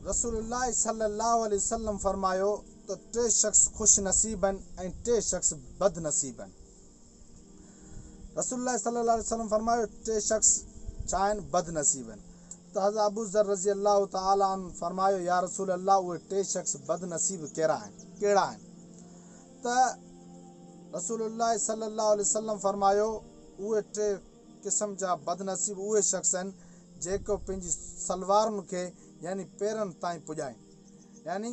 रसूलुल्लाह सल्लल्लाहु अलैहि वसल्लम फरमायो तो टे शख्स खुश नसीब आहिनि ऐं टे शख्स बदनसीब आहिनि। रसूलुल्लाह सल्लल्लाहु अलैहि वसल्लम फरमायो टे शख्स छा आहिनि, बदनसीब आहिनि। त हज़रत अबू ज़र रज़ी अल्लाह तआला अन्हु फरमायो या रसूल अल्लाह उहे टे शख्स बदनसीब कहिड़ा आहिनि? त रसूलुल्लाह सल्लल्लाहु अलैहि वसल्लम फरमायो उहे टे क़िस्म जा बदनसीब उहे शख्स आहिनि जेको पंहिंजी सलवारुनि खे यानी पेरनि ताईं पुॼाइनि, यानी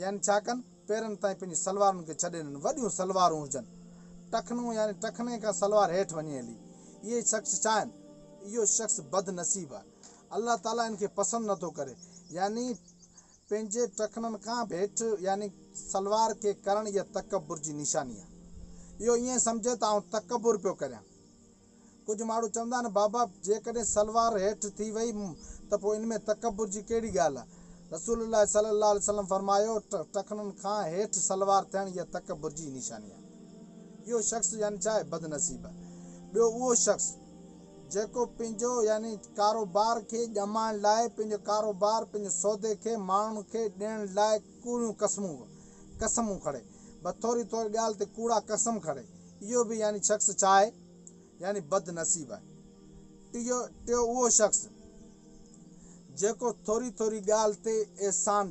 यानी छा कनि, पेरनि ताईं पंहिंजी सलवारुनि खे छॾे ॾियनि, वॾियूं सलवारूं हुजनि, टखनूं यानी टखने खां सलवार हेठि वञे हली, इहे शख्स छा आहिनि, इहो शख्स बदनसीब आहे। अल्लाह ताला इनखे पसंदि नथो करे, यानी पंहिंजे टखननि खां बि हेठि यानी सलवार खे करणु इहा तकबुर जी निशानी आहे। इहो ईअं सम्झे त आउं तकबुर पियो करियां। कुझु माण्हू चवंदा आहिनि बाबा जेकॾहिं सलवार हेठि थी वई त पोइ इन में तकबुर जी कहिड़ी ॻाल्हि आहे? रसूलुल्लाह सल्लल्लाहु अलैहि वसल्लम फरमायो टखननि खां हेठि सलवार थियणु इहा तकबुर जी निशानी आहे। इहो शख़्स यानी छा आहे, बदनसीब आहे। ॿियो उहो शख़्स जेको पंहिंजो यानी कारोबार खे ॼमाइण लाइ पंहिंजो कारोबार पंहिंजे सौदे खे माण्हुनि खे ॾियण लाइ कूड़ियूं कसमूं खणे, बस थोरी ॻाल्हि ते कूड़ा कसम खणे, इहो बि यानी शख़्स छा आहे, यानी बदनसीब आहे। टियों उहो शख़्स जेको थोरी ॻाल्हि ते एहसान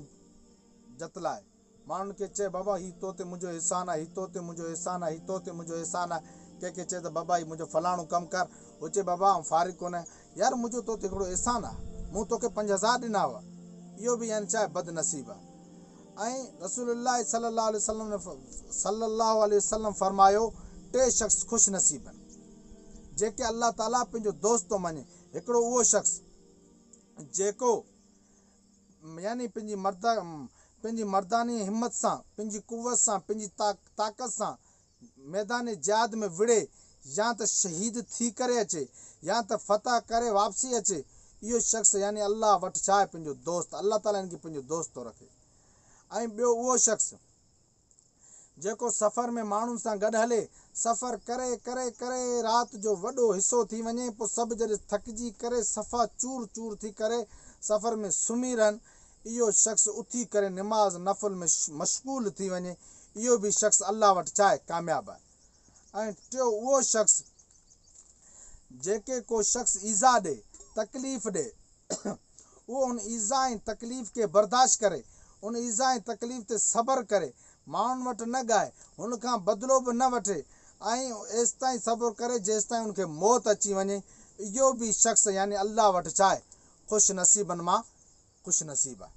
जतलाए, माण्हुनि खे चए बाबा हीउ तो ते मुंहिंजो एहसान आहे, हीउ तो ते मुंहिंजो एहसान आहे, हीउ तो ते मुंहिंजो एहसान आहे। कंहिंखे चए त बाबा हीउ मुंहिंजो फलाणो कमु कर, उहो चए बाबा आउं फारिग कोन्हे, यार मुंहिंजो तो ते हिकिड़ो एहसान आहे, मूं तोखे 5000 ॾिना हुआ, इहो बि यानी छा आहे, बदनसीब आहे। ऐं रसूलुल्लाह सल्लल्लाहु अलैहि वसल्लम फरमायो टे शख़्स ख़ुशि नसीब आहिनि जेके अल्लाह ताला पंहिंजो दोस्त थो मञे। हिकिड़ो उहो शख़्स जेको यानी पंहिंजी मर्दानी हिम्मत सां, पंहिंजी कुवत सां, पंहिंजी ताक़त सां मैदान जिहाद में विड़े, या त शहीद थी करे अचे या त फतह करे वापसी अचे, इहो शख़्स यानी अल्लाह वटि छा आहे, पंहिंजो दोस्त, अल्लाह ताला हिनखे पंहिंजो दोस्त थो रखे। ऐं ॿियो उहो शख़्स जेको सफ़र में माण्हुनि सां गॾु हले, सफ़र करे करे करे राति जो वॾो हिसो थी वञे, पोइ सभु जॾहिं थकिजी करे सफ़ा चूर चूर थी करे सफ़र में सुम्ही रहनि, इहो शख़्स उथी करे निमाज़ नफ़ुल में मशगूल थी वञे, इहो बि शख़्स अल्लाह वटि छा आहे, कामयाबु आहे। ऐं टियों उहो शख़्स जेके को शख़्स ईज़ा ॾे, तकलीफ़ ॾे, उहो उन ईज़ा ऐं तकलीफ़ खे बर्दाश्त करे, उन ईज़ा ऐं तकलीफ़ ते सब्र करे, माण्हुनि वटि न ॻाए, हुन खां बदिलो बि न वठे ऐं एसि ताईं सब्र करे जेसि ताईं उनखे मौत अची वञे, इहो बि शख़्स यानी अल्लाह वटि छा आहे, ख़ुशि नसीबनि मां ख़ुशि नसीब आहे।